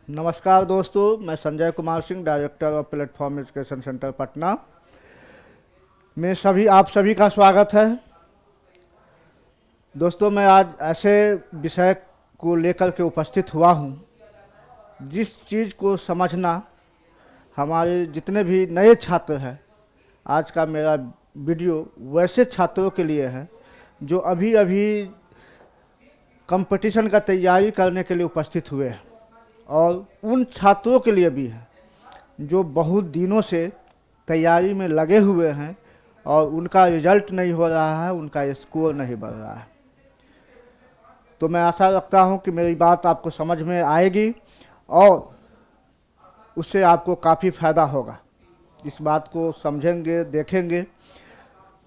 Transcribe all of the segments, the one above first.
नमस्कार दोस्तों, मैं Sanjay Kumar Singh, director of platform education centre Patna में आप सभी का स्वागत है। दोस्तों, मैं आज ऐसे विषय को लेकर के उपस्थित हुआ हूँ जिस चीज़ को समझना हमारे जितने भी नए छात्र हैं, आज का मेरा वीडियो वैसे छात्रों के लिए है जो अभी अभी कंपटीशन का तैयारी करने के लिए उपस्थित हुए हैं, और उन छात्रों के लिए भी है जो बहुत दिनों से तैयारी में लगे हुए हैं और उनका रिजल्ट नहीं हो रहा है, उनका स्कोर नहीं बढ़ रहा है। तो मैं आशा रखता हूं कि मेरी बात आपको समझ में आएगी और उससे आपको काफ़ी फ़ायदा होगा। इस बात को समझेंगे, देखेंगे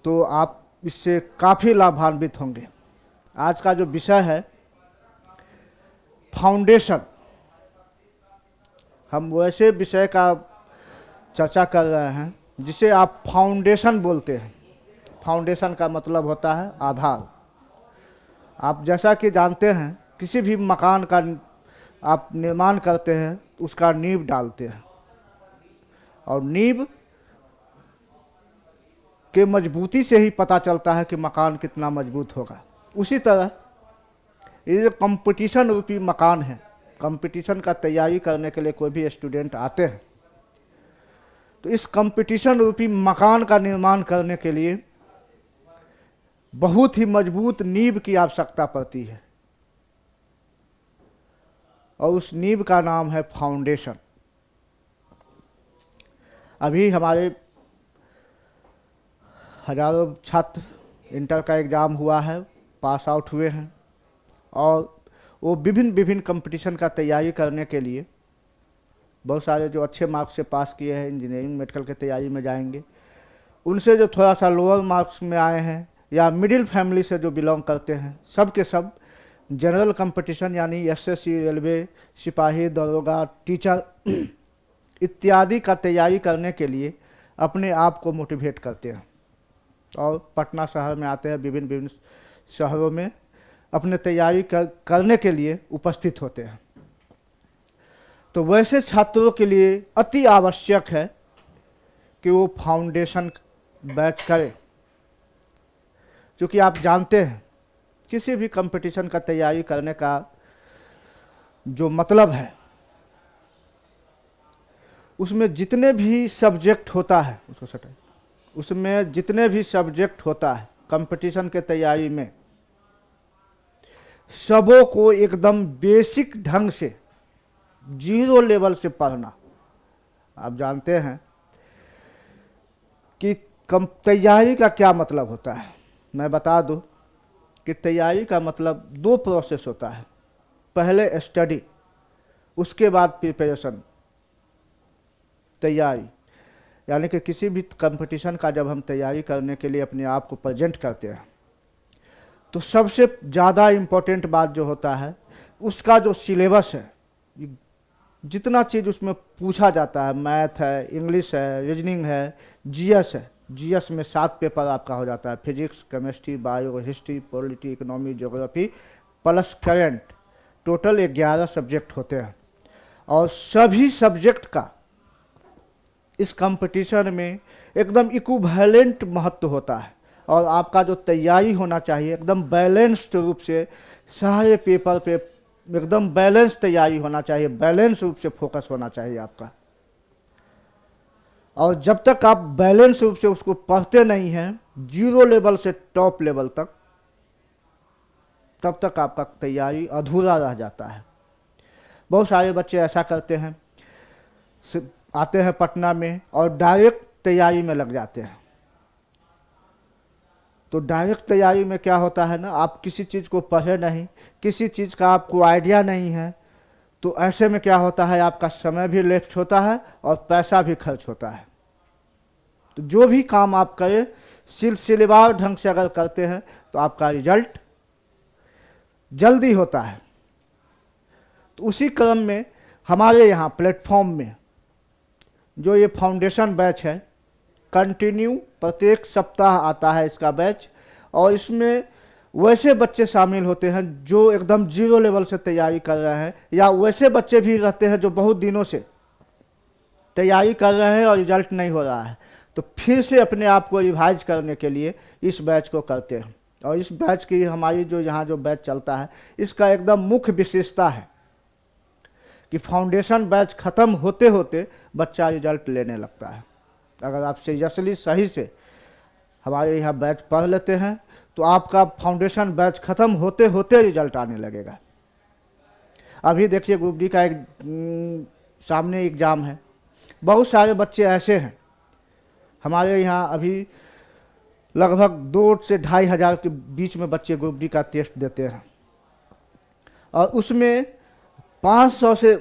तो आप इससे काफ़ी लाभान्वित होंगे। आज का जो विषय है फाउंडेशन, हम वैसे विषय का चर्चा कर रहे हैं जिसे आप फाउंडेशन बोलते हैं। फाउंडेशन का मतलब होता है आधार। आप जैसा कि जानते हैं, किसी भी मकान का आप निर्माण करते हैं उसका नींव डालते हैं, और नींव के मजबूती से ही पता चलता है कि मकान कितना मजबूत होगा। उसी तरह ये जो कंपटीशन रूपी मकान है, कंपटीशन का तैयारी करने के लिए कोई भी स्टूडेंट आते हैं तो इस कंपटीशन रूपी मकान का निर्माण करने के लिए बहुत ही मजबूत नींव की आवश्यकता पड़ती है, और उस नींव का नाम है फाउंडेशन। अभी हमारे हजारों छात्र इंटर का एग्ज़ाम हुआ है, पास आउट हुए हैं, और वो विभिन्न कंपटीशन का तैयारी करने के लिए बहुत सारे जो अच्छे मार्क्स से पास किए हैं, इंजीनियरिंग मेडिकल की तैयारी में जाएंगे। उनसे जो थोड़ा सा लोअर मार्क्स में आए हैं या मिडिल फैमिली से जो बिलोंग करते हैं, सब के सब जनरल कंपटीशन यानी एसएससी, रेलवे, सिपाही, दरोगा, टीचर इत्यादि का तैयारी करने के लिए अपने आप को मोटिवेट करते हैं और पटना शहर में आते हैं, विभिन्न शहरों में अपने तैयारी करने के लिए उपस्थित होते हैं। तो वैसे छात्रों के लिए अति आवश्यक है कि वो फाउंडेशन बैच करें, क्योंकि आप जानते हैं किसी भी कंपटीशन का तैयारी करने का जो मतलब है, उसमें जितने भी सब्जेक्ट होता है उसमें जितने भी सब्जेक्ट होता है कंपटीशन के तैयारी में, सबों को एकदम बेसिक ढंग से जीरो लेवल से पढ़ना। आप जानते हैं कि तैयारी का क्या मतलब होता है। मैं बता दूं कि तैयारी का मतलब दो प्रोसेस होता है। पहले स्टडी, उसके बाद प्रिपरेशन। तैयारी यानी कि किसी भी कंपटीशन का जब हम तैयारी करने के लिए अपने आप को प्रेजेंट करते हैं तो सबसे ज़्यादा इम्पोर्टेंट बात जो होता है उसका जो सिलेबस है, जितना चीज़ उसमें पूछा जाता है, मैथ है, इंग्लिश है, रीजनिंग है, जीएस है। जीएस में 7 पेपर आपका हो जाता है, physics, chemistry, bio, history, polity, economy, geography plus current. Total 11 subject होते हैं, और सभी सब्जेक्ट का इस कंपटीशन में एकदम इक्विवेलेंट महत्व होता है, और आपका जो तैयारी होना चाहिए एकदम बैलेंस्ड रूप से, सारे पेपर पे एकदम बैलेंस तैयारी होना चाहिए, बैलेंस रूप से फोकस होना चाहिए आपका। और जब तक आप बैलेंस रूप से उसको पढ़ते नहीं हैं, जीरो लेवल से टॉप लेवल तक, तब तक आपका तैयारी अधूरा रह जाता है। बहुत सारे बच्चे ऐसा करते हैं, आते हैं पटना में और डायरेक्ट तैयारी में लग जाते हैं। तो डायरेक्ट तैयारी में क्या होता है ना, आप किसी चीज़ को पढ़े नहीं, किसी चीज़ का आपको आइडिया नहीं है, तो ऐसे में क्या होता है, आपका समय भी वेस्ट होता है और पैसा भी खर्च होता है। तो जो भी काम आप करें सिलसिलेवार ढंग से अगर करते हैं तो आपका रिजल्ट जल्दी होता है। तो उसी क्रम में हमारे यहाँ प्लेटफॉर्म में जो ये फाउंडेशन बैच है, कंटिन्यू प्रत्येक सप्ताह आता है इसका बैच, और इसमें वैसे बच्चे शामिल होते हैं जो एकदम जीरो लेवल से तैयारी कर रहे हैं, या वैसे बच्चे भी रहते हैं जो बहुत दिनों से तैयारी कर रहे हैं और रिजल्ट नहीं हो रहा है, तो फिर से अपने आप को रिवाइज करने के लिए इस बैच को करते हैं। और इस बैच की हमारी जो यहाँ जो बैच चलता है, इसका एकदम मुख्य विशेषता है कि फाउंडेशन बैच ख़त्म होते होते बच्चा रिजल्ट लेने लगता है। अगर आप सीरियसली सही से हमारे यहाँ बैच पढ़ लेते हैं तो आपका फाउंडेशन बैच ख़त्म होते होते रिजल्ट आने लगेगा। अभी देखिए ग्रुप डी का एक सामने एग्ज़ाम है, बहुत सारे बच्चे ऐसे हैं हमारे यहाँ अभी लगभग 2 से 2,500 हज़ार के बीच में बच्चे ग्रुप डी का टेस्ट देते हैं, और उसमें 500 से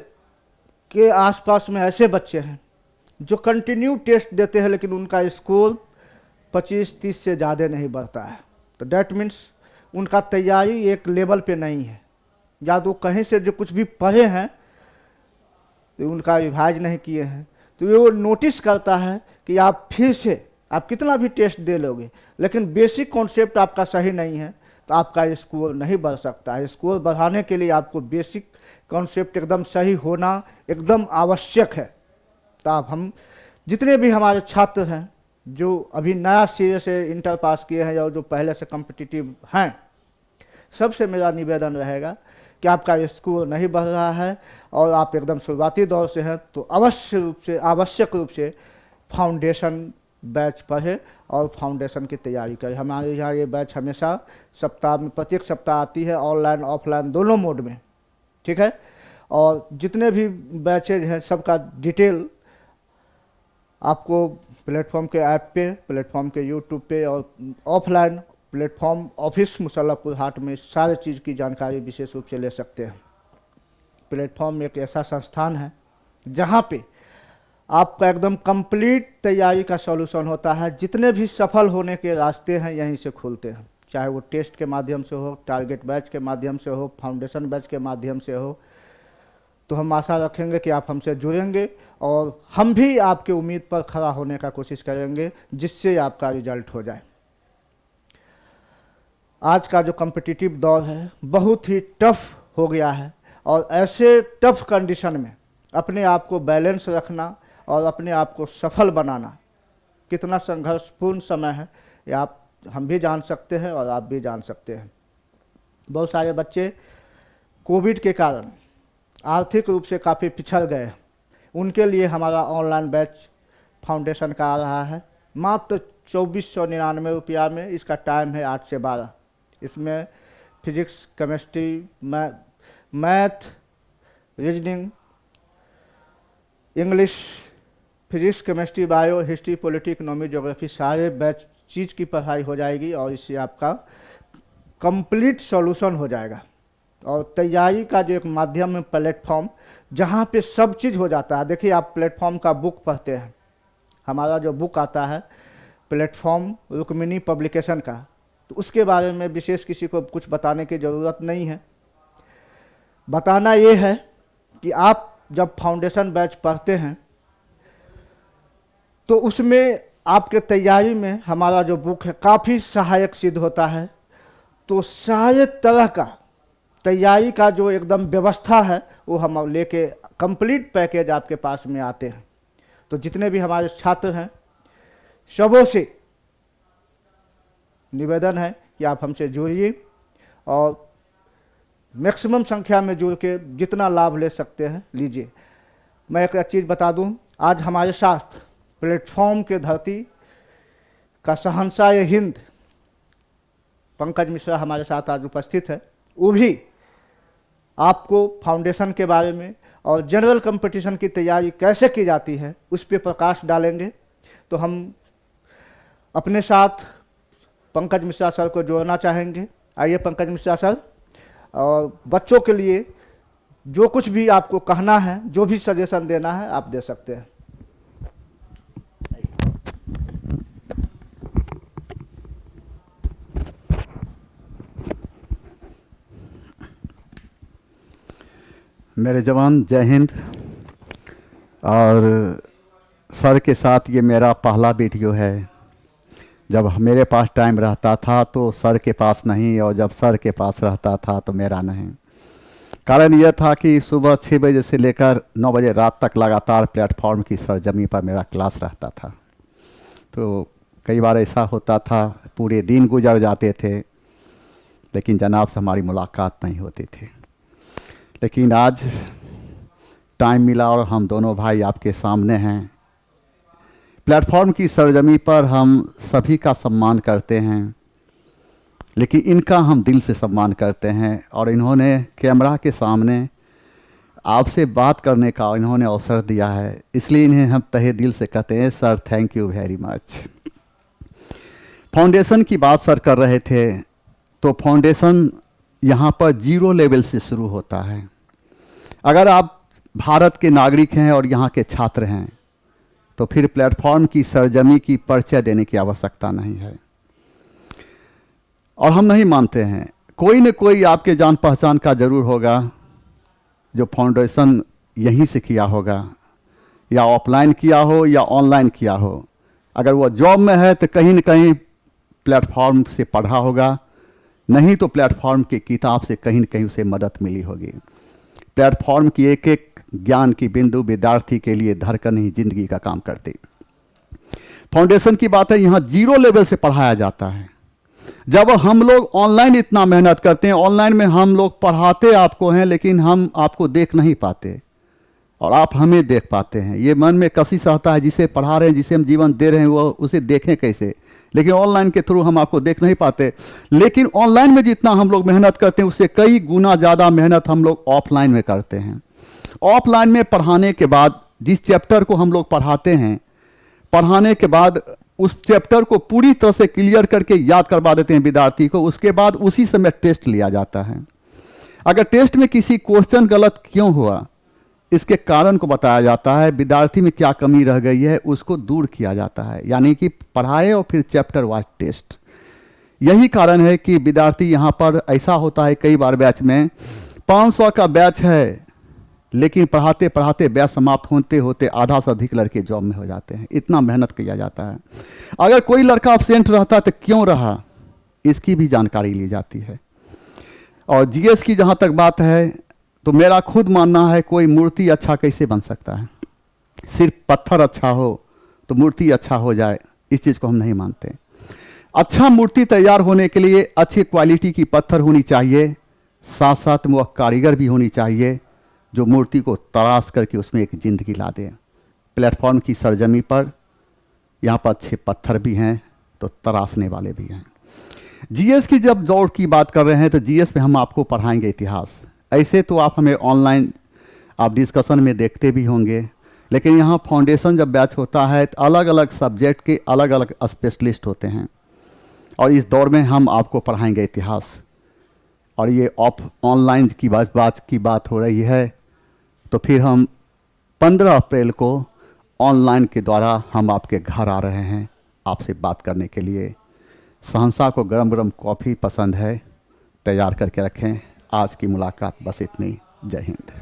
के आसपास में ऐसे बच्चे हैं जो कंटिन्यू टेस्ट देते हैं लेकिन उनका स्कोर 25-30 से ज़्यादा नहीं बढ़ता है। तो डैट मीन्स उनका तैयारी एक लेवल पे नहीं है, या तो कहीं से जो कुछ भी पढ़े हैं तो उनका रिवाइज नहीं किए हैं, तो वो नोटिस करता है कि आप फिर से आप कितना भी टेस्ट दे लोगे लेकिन बेसिक कॉन्सेप्ट आपका सही नहीं है, तो आपका स्कोर नहीं बढ़ सकता है। स्कोर बढ़ाने के लिए आपको बेसिक कॉन्सेप्ट एकदम सही होना एकदम आवश्यक है। तो आप हम जितने भी हमारे छात्र हैं जो अभी नया सिरे से इंटर पास किए हैं या जो पहले से कॉम्पिटिटिव हैं, सबसे मेरा निवेदन रहेगा कि आपका स्कोर नहीं बढ़ रहा है और आप एकदम शुरुआती दौर से हैं, तो आवश्यक रूप से फाउंडेशन बैच पढ़े और फाउंडेशन की तैयारी करें। हमारे यहाँ ये बैच हमेशा सप्ताह में प्रत्येक सप्ताह आती है, ऑनलाइन ऑफलाइन दोनों मोड में, ठीक है। और जितने भी बैचेज हैं सबका डिटेल आपको प्लेटफॉर्म के ऐप पे, प्लेटफॉर्म के यूट्यूब पे और ऑफलाइन प्लेटफॉर्म ऑफिस मुसल्लापुर हाट में सारे चीज़ की जानकारी विशेष रूप से ले सकते हैं। प्लेटफॉर्म एक ऐसा संस्थान है जहाँ पे आपका एकदम कंप्लीट तैयारी का सॉल्यूशन होता है। जितने भी सफल होने के रास्ते हैं यहीं से खुलते हैं, चाहे वो टेस्ट के माध्यम से हो, टारगेट बैच के माध्यम से हो, फाउंडेशन बैच के माध्यम से हो। तो हम आशा रखेंगे कि आप हमसे जुड़ेंगे और हम भी आपके उम्मीद पर खड़ा होने का कोशिश करेंगे जिससे आपका रिजल्ट हो जाए। आज का जो कॉम्पिटिटिव दौर है बहुत ही टफ हो गया है, और ऐसे टफ कंडीशन में अपने आप को बैलेंस रखना और अपने आप को सफल बनाना कितना संघर्षपूर्ण समय है, ये हम भी जान सकते हैं और आप भी जान सकते हैं। बहुत सारे बच्चे कोविड के कारण आर्थिक रूप से काफ़ी पिछड़ गए, उनके लिए हमारा ऑनलाइन बैच फाउंडेशन का आ रहा है मात्र 2499 रुपया में। इसका टाइम है 8 से 12। इसमें physics, chemistry, math, reasoning, English, physics, chemistry, bio, history, polity, economy, geography सारे बैच चीज़ की पढ़ाई हो जाएगी और इससे आपका कंप्लीट सॉल्यूशन हो जाएगा। और तैयारी का जो एक माध्यम है प्लेटफॉर्म जहाँ पे सब चीज़ हो जाता है। देखिए आप प्लेटफॉर्म का बुक पढ़ते हैं, हमारा जो बुक आता है प्लेटफॉर्म रुक्मिणी पब्लिकेशन का, तो उसके बारे में विशेष किसी को कुछ बताने की ज़रूरत नहीं है। बताना ये है कि आप जब फाउंडेशन बैच पढ़ते हैं तो उसमें आपके तैयारी में हमारा जो बुक है काफ़ी सहायक सिद्ध होता है। तो सारे तरह का तैयारी का जो एकदम व्यवस्था है वो हम लेके कंप्लीट पैकेज आपके पास में आते हैं। तो जितने भी हमारे छात्र हैं सबों से निवेदन है कि आप हमसे जुड़िए और मैक्सिमम संख्या में जुड़ के जितना लाभ ले सकते हैं लीजिए। मैं एक चीज़ बता दूं, आज हमारे साथ प्लेटफॉर्म के धरती का शहंशाह हिंद पंकज मिश्रा हमारे साथ आज उपस्थित है। वो भी आपको फाउंडेशन के बारे में और जनरल कंपटीशन की तैयारी कैसे की जाती है उस पर प्रकाश डालेंगे। तो हम अपने साथ पंकज मिश्रा सर को जोड़ना चाहेंगे। आइए पंकज मिश्रा सर, और बच्चों के लिए जो कुछ भी आपको कहना है, जो भी सजेशन देना है आप दे सकते हैं। मेरे जवान जय हिंद। और सर के साथ ये मेरा पहला वीडियो है। जब मेरे पास टाइम रहता था तो सर के पास नहीं, और जब सर के पास रहता था तो मेरा नहीं। कारण यह था कि सुबह 6 बजे से लेकर 9 बजे रात तक लगातार प्लेटफॉर्म की सरजमी पर मेरा क्लास रहता था। तो कई बार ऐसा होता था पूरे दिन गुजर जाते थे, लेकिन जनाब से हमारी मुलाकात नहीं होती थी। लेकिन आज टाइम मिला और हम दोनों भाई आपके सामने हैं। प्लेटफॉर्म की सरजमी पर हम सभी का सम्मान करते हैं, लेकिन इनका हम दिल से सम्मान करते हैं। और इन्होंने कैमरा के सामने आपसे बात करने का इन्होंने अवसर दिया है, इसलिए इन्हें हम तहे दिल से कहते हैं sir, thank you very much. Foundation की बात सर कर रहे थे, तो फाउंडेशन यहाँ पर 0 लेवल से शुरू होता है। अगर आप भारत के नागरिक हैं और यहाँ के छात्र हैं तो फिर प्लेटफॉर्म की सरजमी की परिचय देने की आवश्यकता नहीं है। और हम नहीं मानते हैं, कोई न कोई आपके जान पहचान का ज़रूर होगा जो फाउंडेशन यहीं से किया होगा, या ऑफलाइन किया हो या ऑनलाइन किया हो। अगर वो जॉब में है तो कहीं न कहीं प्लेटफॉर्म से पढ़ा होगा, नहीं तो प्लेटफॉर्म की किताब से कहीं न कहीं उसे मदद मिली होगी। प्लेटफॉर्म की एक एक ज्ञान की बिंदु विद्यार्थी के लिए धड़कन ही जिंदगी का काम करती। फाउंडेशन की बात है, यहाँ 0 लेवल से पढ़ाया जाता है। जब हम लोग ऑनलाइन इतना मेहनत करते हैं, ऑनलाइन में हम लोग पढ़ाते आपको हैं, लेकिन हम आपको देख नहीं पाते और आप हमें देख पाते हैं। ये मन में कशिश रहता है, जिसे पढ़ा रहे हैं, जिसे हम जीवन दे रहे हैं, वो उसे देखें कैसे। लेकिन ऑनलाइन के थ्रू हम आपको देख नहीं पाते। लेकिन ऑनलाइन में जितना हम लोग मेहनत करते हैं, उससे कई गुना ज़्यादा मेहनत हम लोग ऑफलाइन में करते हैं। ऑफलाइन में पढ़ाने के बाद जिस चैप्टर को हम लोग पढ़ाते हैं, पढ़ाने के बाद उस चैप्टर को पूरी तरह से क्लियर करके याद करवा देते हैं विद्यार्थी को। उसके बाद उसी समय टेस्ट लिया जाता है। अगर टेस्ट में किसी क्वेश्चन गलत क्यों हुआ, इसके कारण को बताया जाता है। विद्यार्थी में क्या कमी रह गई है, उसको दूर किया जाता है। यानी कि पढ़ाए और फिर चैप्टर वाइज टेस्ट। यही कारण है कि विद्यार्थी यहाँ पर ऐसा होता है, कई बार बैच में 500 का बैच है, लेकिन पढ़ाते पढ़ाते बैच समाप्त होते होते आधा से अधिक लड़के जॉब में हो जाते हैं। इतना मेहनत किया जाता है। अगर कोई लड़का एब्सेंट रहता है तो क्यों रहा, इसकी भी जानकारी ली जाती है। और जीएस की जहाँ तक बात है, तो मेरा खुद मानना है कोई मूर्ति अच्छा कैसे बन सकता है। सिर्फ पत्थर अच्छा हो तो मूर्ति अच्छा हो जाए, इस चीज़ को हम नहीं मानते। अच्छा मूर्ति तैयार होने के लिए अच्छी क्वालिटी की पत्थर होनी चाहिए, साथ साथ में वह कारीगर भी होनी चाहिए जो मूर्ति को तराश करके उसमें एक ज़िंदगी ला दे। प्लेटफॉर्म की सरजमी पर यहाँ पर अच्छे पत्थर भी हैं तो तराशने वाले भी हैं। जीएस की जब दौड़ की बात कर रहे हैं तो जीएस में हम आपको पढ़ाएंगे इतिहास। ऐसे तो आप हमें ऑनलाइन आप डिस्कशन में देखते भी होंगे, लेकिन यहाँ फाउंडेशन जब बैच होता है तो अलग अलग सब्जेक्ट के अलग अलग स्पेशलिस्ट होते हैं, और इस दौर में हम आपको पढ़ाएंगे इतिहास। और ये ऑनलाइन की बात हो रही है, तो फिर हम 15 अप्रैल को ऑनलाइन के द्वारा हम आपके घर आ रहे हैं आपसे बात करने के लिए। शहंशाह को गरम गरम कॉफ़ी पसंद है, तैयार करके रखें। आज की मुलाकात बस इतनी। जय हिंद।